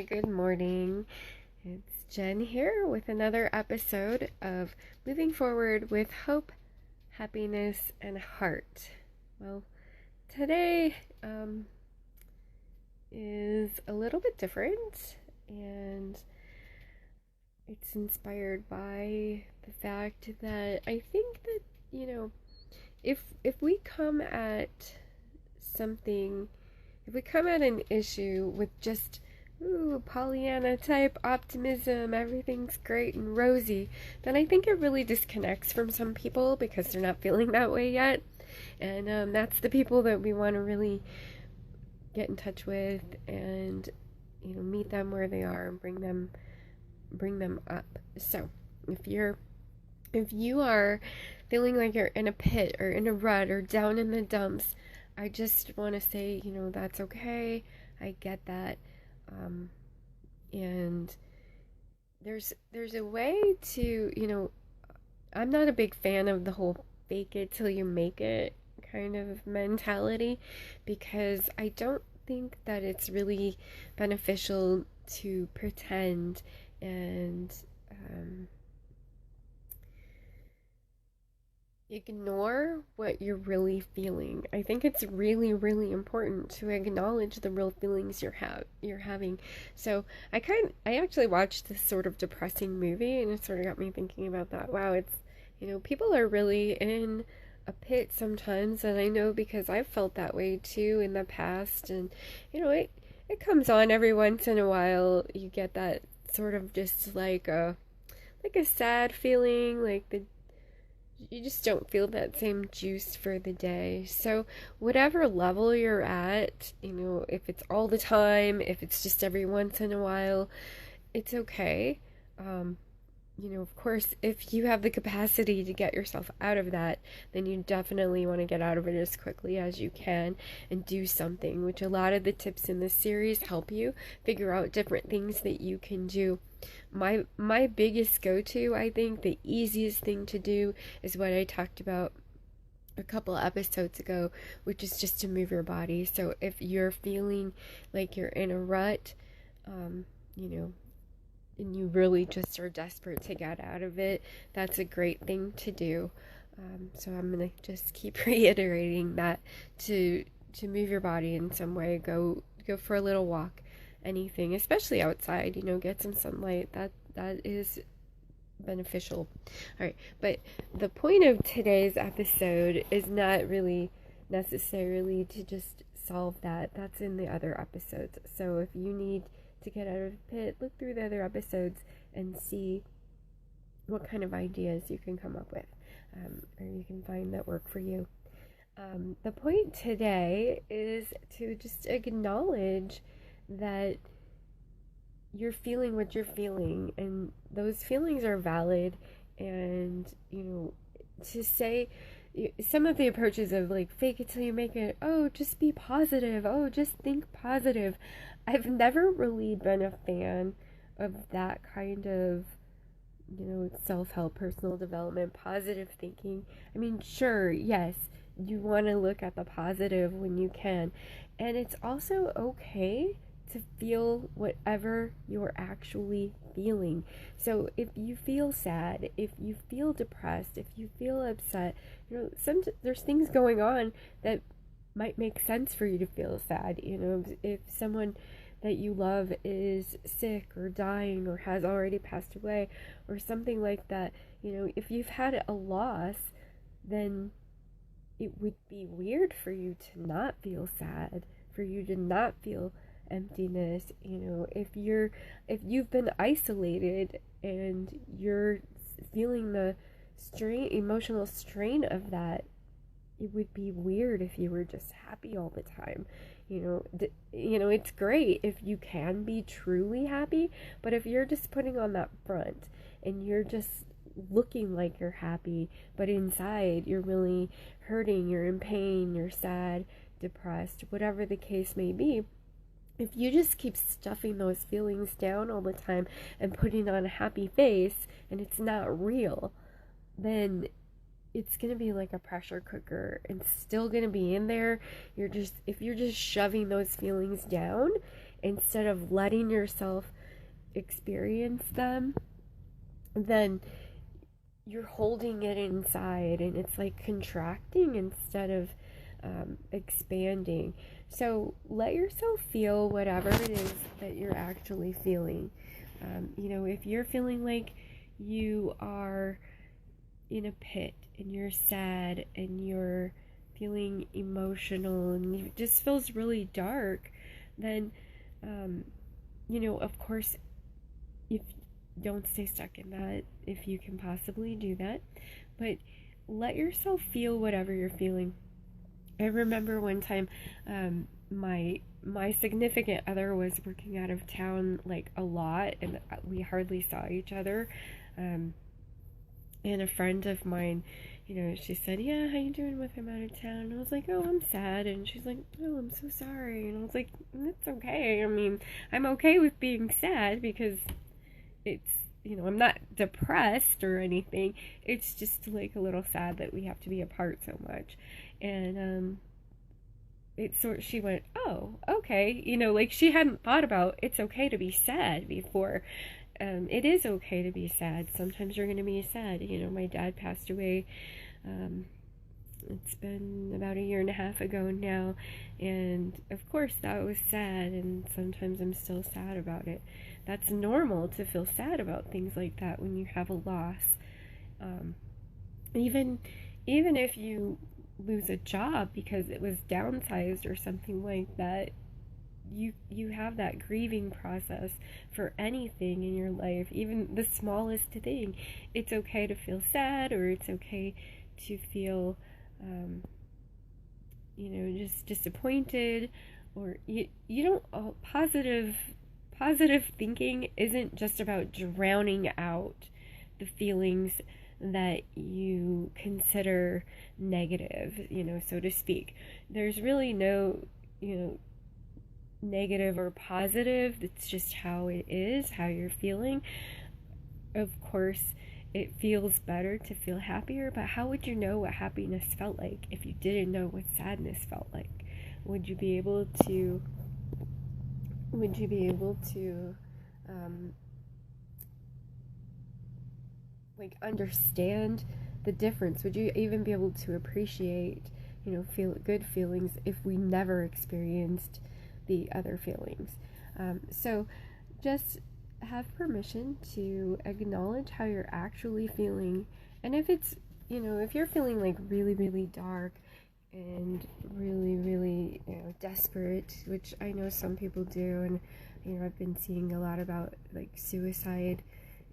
good morning. It's Jen here with another episode of Moving Forward with Hope, Happiness, and Heart. Well, today is a little bit different, and it's inspired by the fact that I think that, if we come at something, if we come at an issue with just Pollyanna type optimism, everything's great and rosy, then I think it really disconnects from some people because they're not feeling that way yet. And that's the people that we want to really get in touch with and, meet them where they are and bring them up. So if you are feeling like you're in a pit or in a rut or down in the dumps, I just want to say, that's okay. I get that. And there's a way to, I'm not a big fan of the whole fake it till you make it kind of mentality, because I don't think that it's really beneficial to pretend and ignore what you're really feeling. I think it's really, really important to acknowledge the real feelings you're having. So I actually watched this sort of depressing movie, and it sort of got me thinking about that. Wow, it's people are really in a pit sometimes, and I know because I've felt that way too in the past. And it comes on every once in a while. You get that sort of just like a sad feeling, like you just don't feel that same juice for the day. So whatever level you're at, if it's all the time, if it's just every once in a while, it's okay. Of course, if you have the capacity to get yourself out of that, then you definitely want to get out of it as quickly as you can and do something, which a lot of the tips in this series help you figure out different things that you can do. My biggest go-to, I think, the easiest thing to do is what I talked about a couple episodes ago, which is just to move your body. So if you're feeling like you're in a rut, and you really just are desperate to get out of it, that's a great thing to do. So I'm gonna just keep reiterating that to move your body in some way. Go for a little walk, anything, especially outside. Get some sunlight. That is beneficial. All right, but the point of today's episode is not really necessarily to just solve that. That's in the other episodes. So if you need to get out of the pit, look through the other episodes and see what kind of ideas you can come up with, or you can find that work for you. The point today is to just acknowledge that you're feeling what you're feeling, and those feelings are valid. And to say some of the approaches of like fake it till you make it, oh, just be positive, oh, just think positive, I've never really been a fan of that kind of self-help, personal development, positive thinking. I mean, sure, yes, you want to look at the positive when you can, and it's also okay to feel whatever you're actually feeling. So if you feel sad, if you feel depressed, if you feel upset, there's things going on that might make sense for you to feel sad. If someone that you love is sick or dying or has already passed away or something like that, if you've had a loss, then it would be weird for you to not feel sad, for you to not feel emptiness. If you've been isolated and you're feeling the emotional strain of that, it would be weird if you were just happy all the time. It's great if you can be truly happy, but if you're just putting on that front and you're just looking like you're happy, but inside you're really hurting, you're in pain, you're sad, depressed, whatever the case may be, if you just keep stuffing those feelings down all the time and putting on a happy face and it's not real, then it's going to be like a pressure cooker and still going to be in there. If you're just shoving those feelings down instead of letting yourself experience them, then you're holding it inside, and it's like contracting instead of expanding. So let yourself feel whatever it is that you're actually feeling. If you're feeling like you are in a pit and you're sad and you're feeling emotional and it just feels really dark, then, of course, if don't stay stuck in that if you can possibly do that, but let yourself feel whatever you're feeling. I remember one time, my significant other was working out of town like a lot, and we hardly saw each other. And a friend of mine, she said, "Yeah, how you doing with him out of town?" And I was like, "Oh, I'm sad." And she's like, "Oh, I'm so sorry." And I was like, "It's okay. I mean, I'm okay with being sad because it's, I'm not depressed or anything. It's just like a little sad that we have to be apart so much." And she went, "Oh, okay." Like she hadn't thought about it's okay to be sad before. It is okay to be sad. Sometimes you're going to be sad. My dad passed away. It's been about a year and a half ago now, and of course that was sad, and sometimes I'm still sad about it. That's normal to feel sad about things like that when you have a loss. Even if you lose a job because it was downsized or something like that, you have that grieving process for anything in your life, even the smallest thing. It's okay to feel sad, or it's okay to feel just disappointed, or you don't positive thinking isn't just about drowning out the feelings that you consider negative, so to speak. There's really no, negative or positive. It's just how it is, how you're feeling. Of course, it feels better to feel happier, but how would you know what happiness felt like if you didn't know what sadness felt like? Would you be able to understand the difference? Would you even be able to appreciate, feel good feelings if we never experienced the other feelings? So just have permission to acknowledge how you're actually feeling. And if it's, if you're feeling like really, really dark and really, really, desperate, which I know some people do, and, I've been seeing a lot about like suicide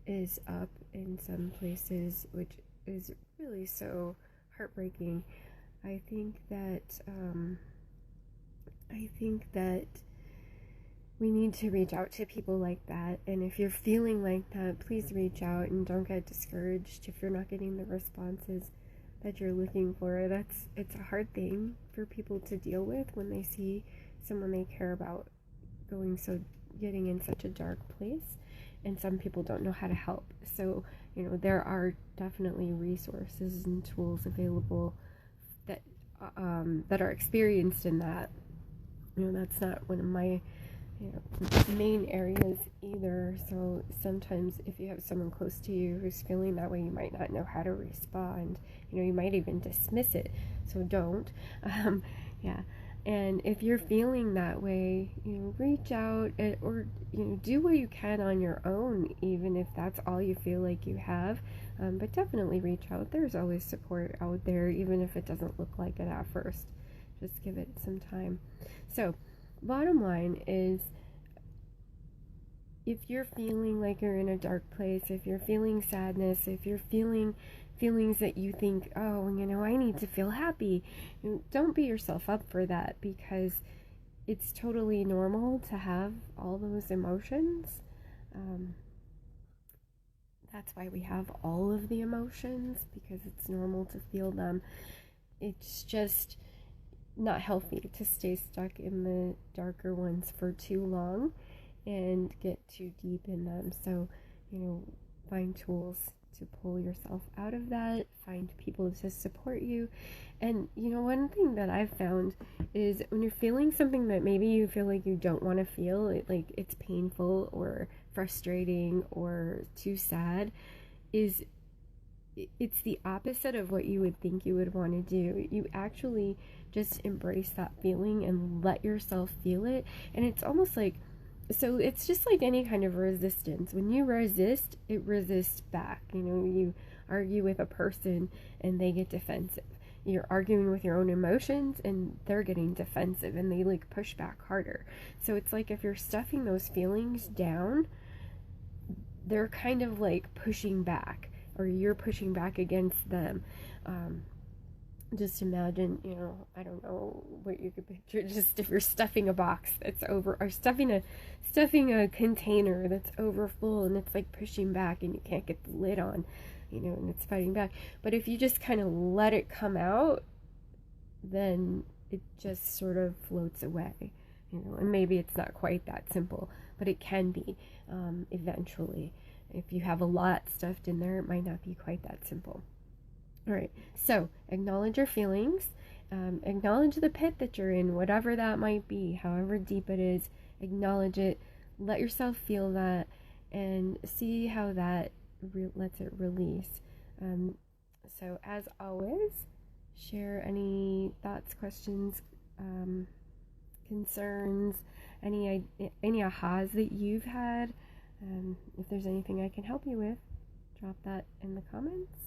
is up in some places, which is really so heartbreaking. I think that we need to reach out to people like that. And if you're feeling like that, please reach out and don't get discouraged if you're not getting the responses that you're looking for. It's a hard thing for people to deal with when they see someone they care about getting in such a dark place, and some people don't know how to help. So, there are definitely resources and tools available that are experienced in that. That's not one of my main areas either. So sometimes if you have someone close to you who's feeling that way, you might not know how to respond. You might even dismiss it. So don't. Yeah. And if you're feeling that way, reach out or do what you can on your own, even if that's all you feel like you have. But definitely reach out. There's always support out there, even if it doesn't look like it at first. Just give it some time. So, bottom line is, if you're feeling like you're in a dark place, if you're feeling sadness, if you're feeling feelings that you think, "Oh, I need to feel happy," don't beat yourself up for that, because it's totally normal to have all those emotions. That's why we have all of the emotions, because it's normal to feel them. It's just not healthy to stay stuck in the darker ones for too long and get too deep in them. So, find tools to pull yourself out of that, find people to support you. And one thing that I've found is when you're feeling something that maybe you feel like you don't want to feel, like it's painful or frustrating or too sad, is it's the opposite of what you would think you would want to do. You actually just embrace that feeling and let yourself feel it. And it's almost like, so it's just like any kind of resistance. When you resist, it resists back. You argue with a person and they get defensive. You're arguing with your own emotions and they're getting defensive and they like push back harder. So it's like if you're stuffing those feelings down, they're kind of like pushing back, or you're pushing back against them. Just imagine, I don't know what you could picture, just if you're stuffing a box that's over, or stuffing a container that's over full and it's like pushing back and you can't get the lid on, and it's fighting back. But if you just kind of let it come out, then it just sort of floats away, and maybe it's not quite that simple, but it can be eventually. If you have a lot stuffed in there, it might not be quite that simple. All right, so acknowledge your feelings, acknowledge the pit that you're in, whatever that might be, however deep it is, acknowledge it, let yourself feel that, and see how that lets it release. So as always, share any thoughts, questions, concerns, any ahas that you've had. If there's anything I can help you with, drop that in the comments.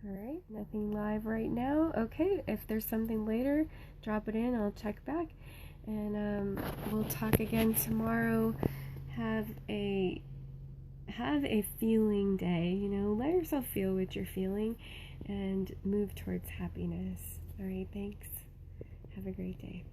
Alright, nothing live right now. Okay, if there's something later, drop it in, I'll check back. And we'll talk again tomorrow. Have a feeling day, let yourself feel what you're feeling and move towards happiness. Alright, thanks. Have a great day.